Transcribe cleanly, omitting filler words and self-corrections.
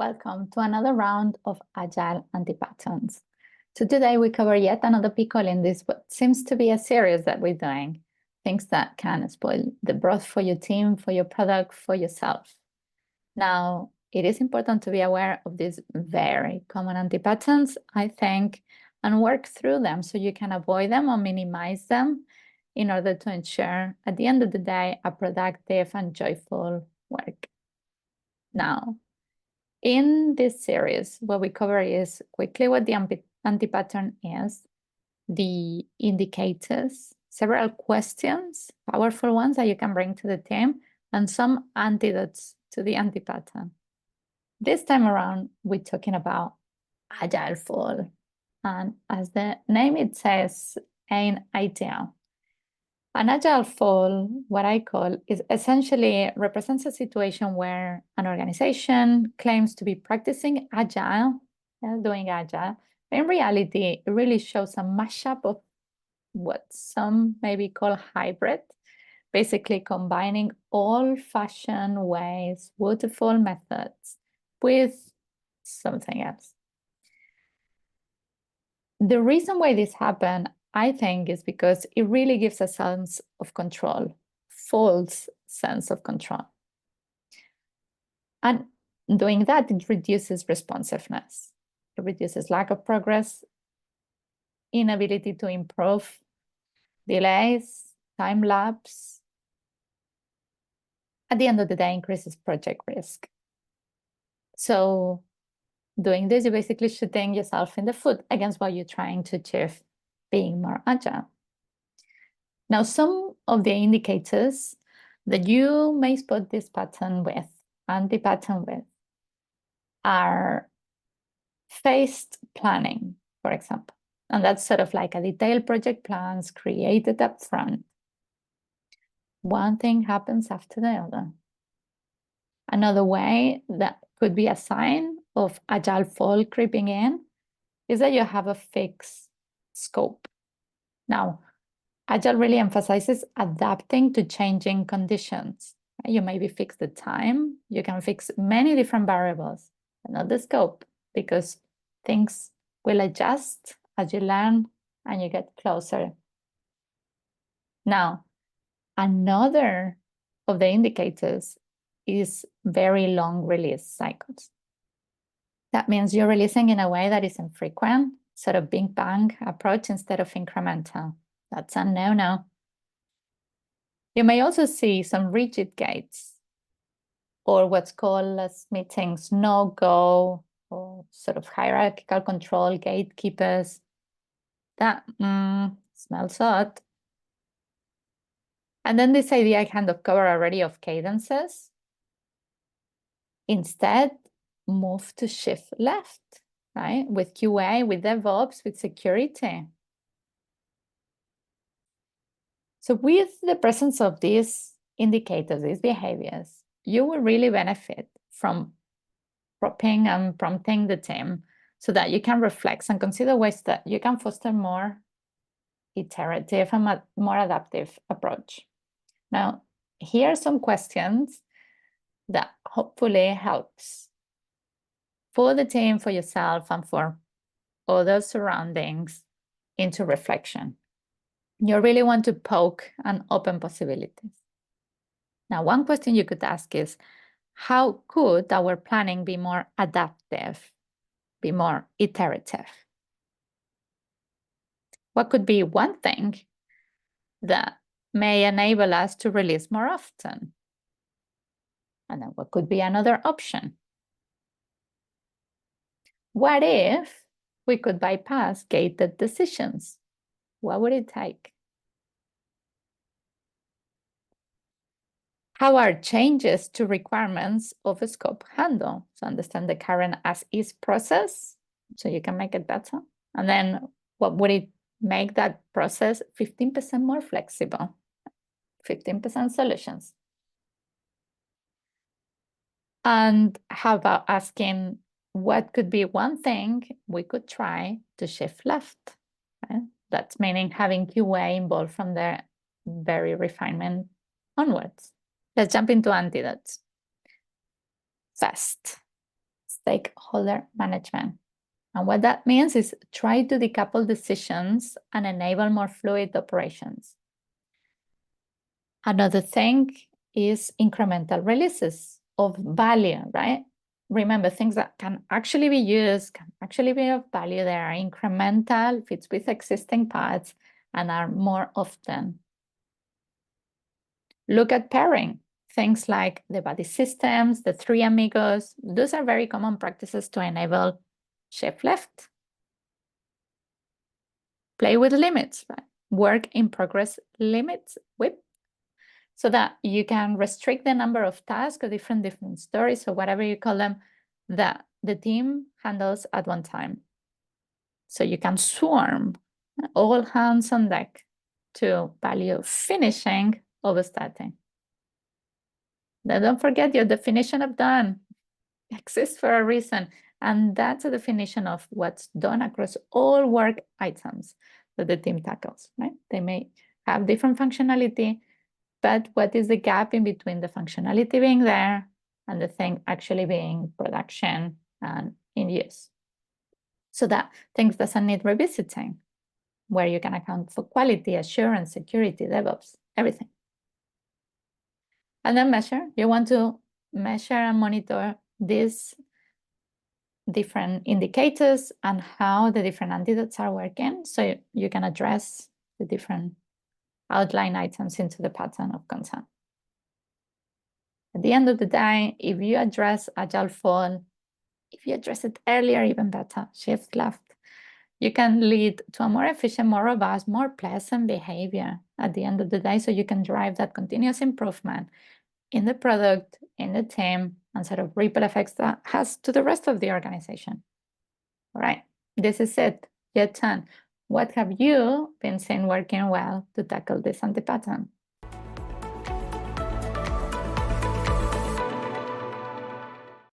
Welcome to another round of Agile Antipatterns. So today we cover yet another pickle in this what seems to be a series that we're doing, things that can spoil the broth for your team, for your product, for yourself. Now, it is important to be aware of these very common antipatterns, I think, and work through them so you can avoid them or minimize them in order to ensure, at the end of the day, a productive and joyful work. Now, in this series, what we cover is quickly what the antipattern is, the indicators, several questions, powerful ones that you can bring to the team, and some antidotes to the antipattern. This time around, we're talking about Agile Fall. And as the name it says, ain't ideal. An Agile Fall, what I call, is essentially represents a situation where an organization claims to be practicing Agile, doing Agile. In reality, it really shows a mashup of what some maybe call hybrid, basically combining old-fashioned ways, waterfall methods, with something else. The reason why this happened, I think, is because it really gives a sense of control, false sense of control. And doing that, it reduces responsiveness. It reduces lack of progress, inability to improve, delays, time lapse. At the end of the day, increases project risk. So doing this, you're basically shooting yourself in the foot against what you're trying to achieve, being more agile. Now, some of the indicators that you may spot this pattern with, anti-pattern with, are phased planning, for example. And that's sort of like a detailed project plans created up front. One thing happens after the other. Another way that could be a sign of Agile Fall creeping in is that you have a fixed scope. Now, Agile really emphasizes adapting to changing conditions. You maybe fix the time, you can fix many different variables, but not the scope, because things will adjust as you learn and you get closer. Now, another of the indicators is very long release cycles. That means you're releasing in a way that is infrequent, sort of big bang approach instead of incremental. That's a no-no. You may also see some rigid gates, or what's called as meetings no-go, or sort of hierarchical control gatekeepers. That smells odd. And then this idea I kind of cover already of cadences. Instead, move to shift left, right? With QA, with DevOps, with security. So with the presence of these indicators, these behaviors, you will really benefit from propping and prompting the team so that you can reflect and consider ways that you can foster more iterative and more adaptive approach. Now, here are some questions that hopefully helps for the team, for yourself, and for other surroundings into reflection. You really want to poke and open possibilities. Now, one question you could ask is, how could our planning be more adaptive, be more iterative? What could be one thing that may enable us to release more often? And then what could be another option? What if we could bypass gated decisions? What would it take? How are changes to requirements of a scope handled? So understand the current as-is process, so you can make it better. And then what would it make that process 15% more flexible? 15% solutions. And how about asking what could be one thing we could try to shift left? Right? That's meaning having QA involved from the very refinement onwards. Let's jump into antidotes. Fast. stakeholder management. And what that means is try to decouple decisions and enable more fluid operations. Another thing is incremental releases of value, right? Remember, things that can actually be used, can actually be of value. They are incremental, fits with existing paths, and are more often. Look at pairing. Things like the buddy systems, the three amigos. Those are very common practices to enable shift left. Play with limits, right? Work in progress limits with, so that you can restrict the number of tasks or different stories or whatever you call them that the team handles at one time. So you can swarm, all hands on deck, to value finishing over starting. Then don't forget your definition of done exists for a reason. And that's a definition of what's done across all work items that the team tackles, right? They may have different functionality, but what is the gap in between the functionality being there and the thing actually being production and in use? So that things doesn't need revisiting, where you can account for quality, assurance, security, DevOps, everything. And then measure. You want to measure and monitor these different indicators and how the different antidotes are working, so you can address the different outline items into the pattern of concern. At the end of the day, if you address Agile Fall, if you address it earlier, even better, shift left, you can lead to a more efficient, more robust, more pleasant behavior at the end of the day, so you can drive that continuous improvement in the product, in the team, and sort of ripple effects that has to the rest of the organization. All right, this is it. Year 10. What have you been seeing working well to tackle this anti-pattern?